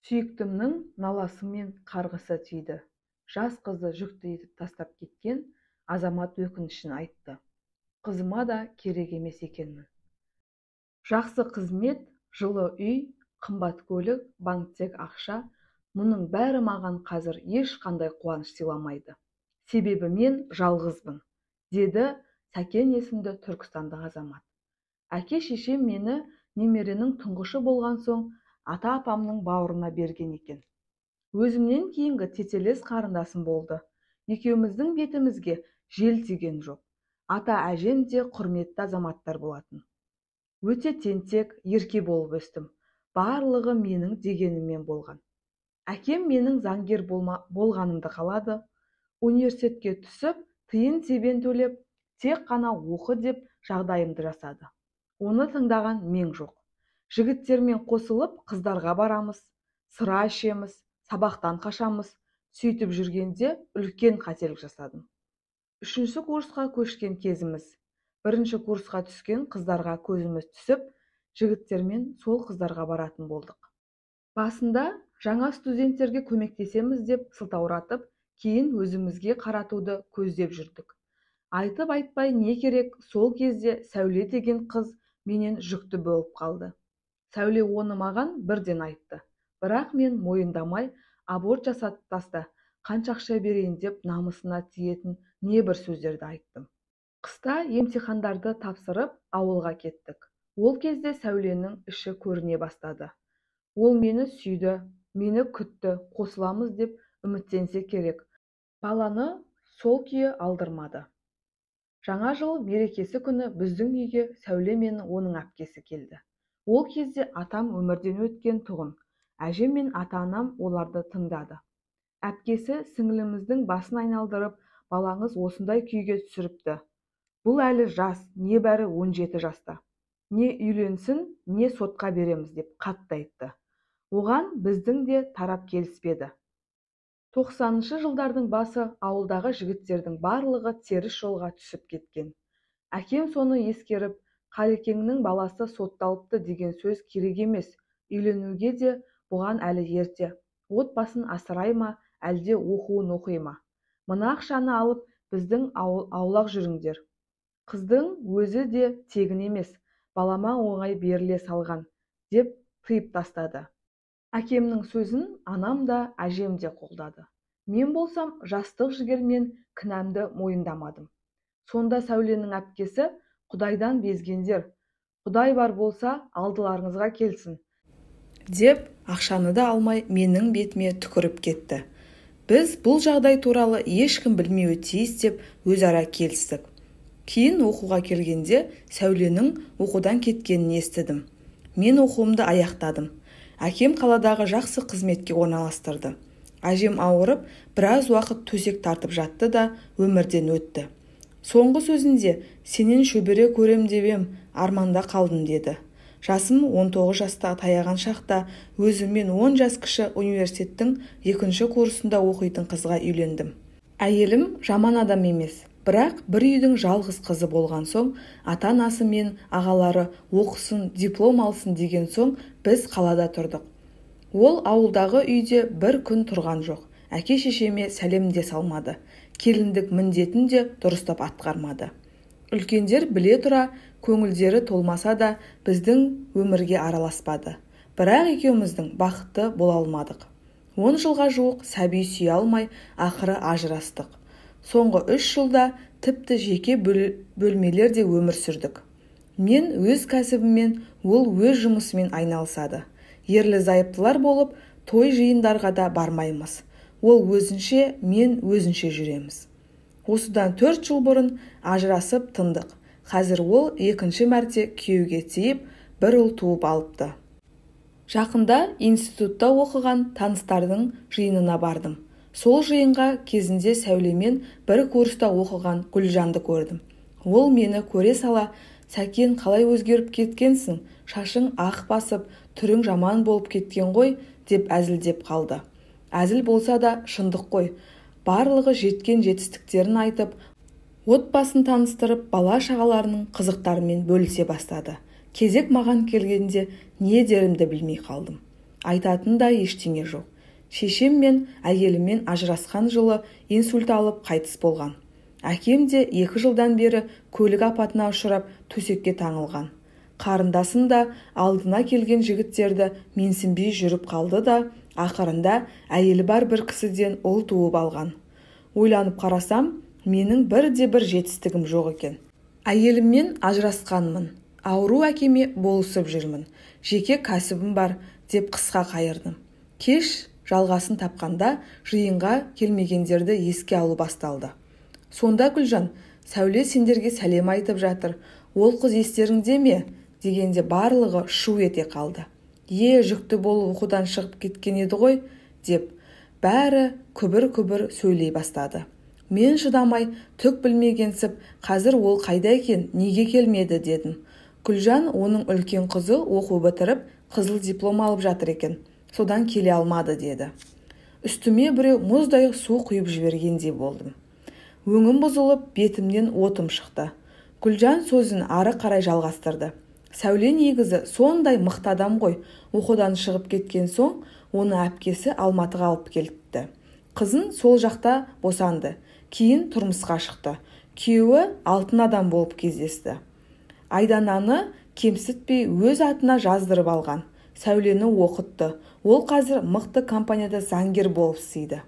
Сүйіктімнің наласы мен қарғысы тиді. Жас қызы жүкті етіп тастап кеткен азамат өкінішін айтты. Қызыма да керек емес екенмін. Жақсы қызмет, жылы үй, қымбат көлік, банктегі ақша, мұның бәрі маған қазір ешқандай қуаныш сыйламайды. Себебі мен жалғызбын, деді Сәкен есімді түркістандық азамат. Әке-шешем мені немеренің тұңғышы болған соң ата-апамның бауырына берген екен. Өзімнен кейінгі тетелес қарындасым болды. Екеуміздің бетімізге жел тиген жоқ. Ата-әжем де құрметті азаматтар болатын. Өте тентек, ерке болып өстім. Барлығы менің дегеніммен болған. Әкем менің заңгер болғанымды қалады. Университетке түсіп, тиын-тебен төлеп, тек қана оқы деп жағдайымды жасады. Оны тыңдаған мен жоқ. Жігіттермен қосылып қыздарға барамыз, сыра ішеміз, сабақтан қашамыз. Сөйтіп жүргенде үлкен қателік жасадым. 3-ші курсқа көшкен кезіміз. 1-ші курсқа түскен қыздарға көзіміз түсіп, жігіттермен сол қыздарға баратын болдық. Басында жаңа студенттерге көмектесеміз деп сылтауратып, кейін өзімізге қаратуды көздеп жүрдік. Айтып айтпай не керек, сол кезде Сәуле деген қыз менен жүкті болып қалды. Сәуле оны маған бірден айтты. Бірақ мен мойындамай, аборт жасатып таста, қанша ақша берейін деп намысына тиетін небір сөздерді айттым. Қыста емтихандарды тапсырып, ауылға кеттік. Ол кезде Сәуленің іші көріне бастады. Ол мені сүйді, мені күтті, қосыламыз деп үміттенсе керек. Баланы сол күйі алдырмады. Жаңа жыл мерекесі күні біздің үйге Сәуле мен оның әпкесі келді. Ол кезде атам өмірден өткен тұғын. Әжем мен ата-анам оларды тыңдады. Әпкесі сіңіліміздің басын айналдырып, балаңыз осындай күйге түсіріпті. Бұл әлі жас, небәрі 17 жаста. Не үйленсін, не сотқа береміз деп қатты айтты. Оған біздің де тарап келіспеді. 90-шы жылдардың басы ауылдағы жігіттердің барлығы теріс жолға түсіп кеткен. Әкем соны ескеріп, Қалекеңнің баласы сотталыпты деген сөз керек емес. Үйленуге де бұған әлі ерте. Отбасын асырай ма, әлде оқуын оқи ма? Мына ақшаны алып, біздің аулақ жүріңдер. Қыздың өзі де тегін емес, балама оңай беріле салған, деп тыйып тастады. Әкемнің сөзін анам да, әжем де қолдады. Мен болсам, жастық жігермен кінәмді мойындамадым. Сонда Сәуленің әпкесі, Құдайдан безгендер, Құдай бар болса, алдыларыңызға келсін, деп ақшаны да алмай менің бетіме түкіріп кетті. Біз бұл жағдай туралы ешкім білмеуі тиіс деп өзара келістік. Кейін оқуға келгенде Сәуленің оқудан кеткенін естідім. Мен оқуымды аяқтадым. Әкем қаладағы жақсы қызметке орналастырды. Әжем ауырып, біраз уақыт төсек тартып жатты да өмірден өтті. Соңғы сөзінде сенен шөбере көрем деп ем, арманда қалдым деді. Жасым 19 жаста таяған шақта өзіммен 10 жас кіші университеттің 2-ші курсында оқитын қызға үйлендім. Әйелім жаман адам емес, бірақ бір үйдің жалғыз қызы болған соң, ата-анасы мен ағалары оқысын, диплом алсын деген соң біз қалада тұрдық. Ол ауылдағы үйде бір күн тұрған жоқ. Әке-шешеме сәлем де салмады. Келіндік міндетін де дұрыстап атқармады. Үлкендер біле тұра, көңілдері толмаса да біздің өмірге араласпады. Бірақ екеуміздің бақытты бола алмадық. 10 жылға жуық сәби сүйе алмай, ақыры ажырастық. Соңғы 3 жылда тіпті жеке бөлмелерде өмір сүрдік. Мен өз кәсібіммен, ол өз жұмысымен айналысады. Ерлі-зайыптылар болып, той жиындарға да бармаймыз. Ол өзінше, мен өзінше жүреміз. Осыдан 4 жыл бұрын ажырасып тындық. Қазір ол 2-ші мәрте күйеуге тиіп, бір ұл туып алыпты. Жақында институтта оқыған таныстардың жиынына бардым. Сол жиынға кезінде Сәулемен бір курста оқыған Гүлжанды көрдім. Ол мені көре сала, Сәкен қалай өзгеріп кеткенсің, шашың ақ басып, түрің жаман болып кеткен ғой, деп әзілдеп қалды. Әзіл болса да шындық қой. Барлығы жеткен жетістіктерін айтып, отбасын таныстырып, бала-шағаларының қызықтарымен бөлісе бастады. Кезек маған келгенде не дерімді білмей қалдым. Айтатын да ештеңе жоқ. Шешем мен әйеліммен ажырасқан жылы инсульт алып қайтыс болған. Әкем де 2 жылдан бері көлік апатына ұшырап төсекке таңылған. Қарындасым да алдына келген жігіттерді менсінбей жүріп қалды да, ақырында әйелі бар бір кісіден ұл туып алған. Ойланып қарасам, менің бірде-бір жетістігім жоқ екен. Әйеліммен ажырасқанмын, ауру әкеме болысып жүрмін, жеке кәсібім бар деп қысқа қайырдым. Кеш жалғасын тапқанда жиынға келмегендерді еске алу басталды. Сонда Гүлжан, Сәуле сендерге сәлем айтып жатыр, ол қыз естеріңде ме? Дегенде барлығы шу ете қалды. Жүкті болып оқудан шығып кеткен еді ғой, деп бәрі күбір-күбір сөйлей бастады. Мен шыдамай, түк білмегенсіп, қазір ол қайда екен, неге келмеді дедім. Гүлжан оның үлкен қызы оқу бітіріп, қызыл диплом алып жатыр екен, содан келе алмады деді. Үстіме біреу мұздай су құйып жібергендей болдым. Өңім бұзылып, бетімнен отым шықты. Гүлжан сөзін ары қарай жалғастырды. Сәуле негізі сондай мықты адам ғой, оқудан шығып кеткен соң, оны әпкесі Алматыға алып келіпті. Қызын сол жақта босанды. Кейін тұрмысқа шықты. Күйеуі алтын адам болып кездесті. Айдананы кемсітпей өз атына жаздырып алған. Сәулені оқытты. Ол қазір мықты компанияда заңгер болып істейді.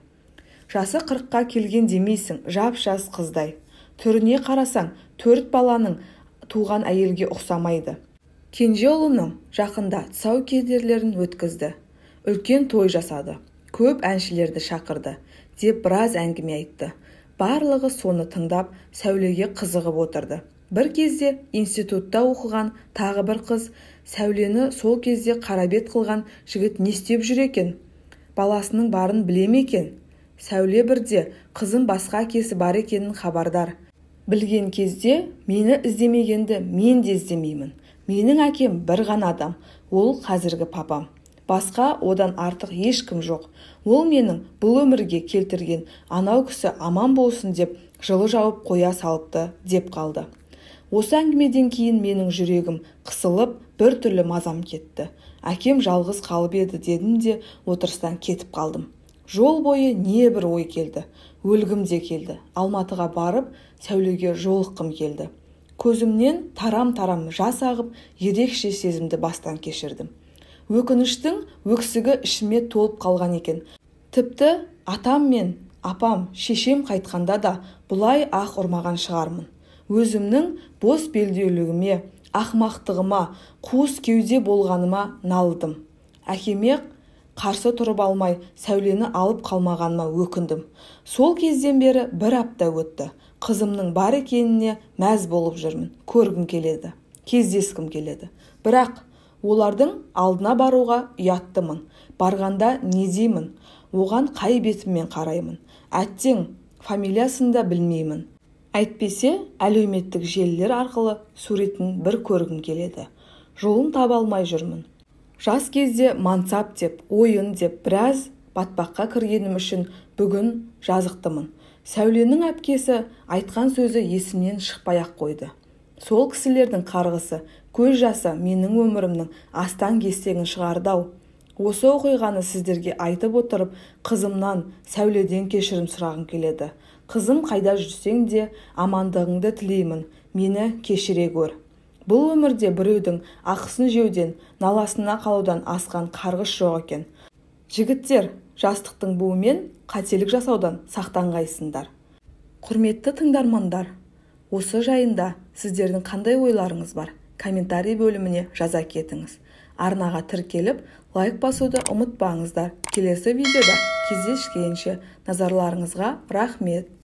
Жасы 40-қа келген демейсің, жап-жас қыздай. Түріне қарасаң, 4 баланың туған әйелге ұқсамайды. Кенже ұлының жақында тұсау кедерлерін өткізді. Үлкен той жасады. Көп әншілерді шақырды, деп біраз әңгіме айтты. Барлығы соны тыңдап, Сәулеге қызығып отырды. Бір кезде институтта оқыған тағы бір қыз, Сәулені сол кезде қарабет қылған жігіт не істеп жүр екен? Баласының барын біле ме екен? Сәуле бірде қызым басқа әкесі бар екенін хабардар. Білген кезде мені іздемегенді мен де іздемеймін. Менің әкем бір ғана адам, ол қазіргі папам. Басқа одан артық ешкім жоқ. Ол менің бұл өмірге келтірген анау кісі аман болсын деп жылы жауып қоя салыпты деп қалды. Осы әңгімеден кейін менің жүрегім қысылып, бір түрлі мазам кетті. Әкем жалғыз қалып еді дедім де отырыстан кетіп қалдым. Жол бойы не бір ой келді. Өлгім де келді. Алматыға барып, Сәулеге жолыққым келді. Көзімнен тарам-тарам жас ағып, ерекше сезімді бастан кешірдім. Өкініштің өксігі ішіме толып қалған екен. Тіпті атам мен апам, шешем қайтқанда да бұлай ақ ұрмаған шығармын. Өзімнің бос белдеулігіме, ақымақтығыма, қуыс кеуде болғаныма налдым. Әкеме қарсы тұрып алмай, Сәулені алып қалмағаныма өкіндім. Сол кезден бері 1 апта өтті. Қызымның бар екеніне мәз болып жүрмін. Көргім келеді, кездескім келеді. Бірақ олардың алдына баруға ұяттымын. Барғанда не деймін? Оған қай бетіммен қараймын? Әттең, фамилиясын да білмеймін. Әйтпесе, әлеуметтік желілер арқылы суретін бір көргім келеді. Жолын таба алмай жүрмін. Жас кезде мансап деп, ойын деп біраз батпаққа кіргенім үшін бүгін жазықтымын. Сәуленің әпкесі айтқан сөзі есімнен шықпай-ақ қойды. Сол кісілердің қарғысы, көз жасы менің өмірімнің астан-кестеңін шығарды-ау. Осы оқиғаны сіздерге айтып отырып, қызымнан, Сәуледен кешірім сұрағым келеді. Қызым қайда жүрсең де амандығыңды тілеймін, мені кешіре көр. Бұл өмірде біреудің ақысын жеуден, наласына қалудан асқан қарғыс жоқ екен. Жігіттер, жастықтың буымен қателік жасаудан сақтанғайсыңдар. Құрметті тыңдармандар, осы жайында сіздердің қандай ойларыңыз бар? Комментарий бөліміне жаза кетіңіз. Арнаға тіркеліп, лайк басуды ұмытпаңыздар. Келесі видеода кездескенше назарларыңызға рахмет.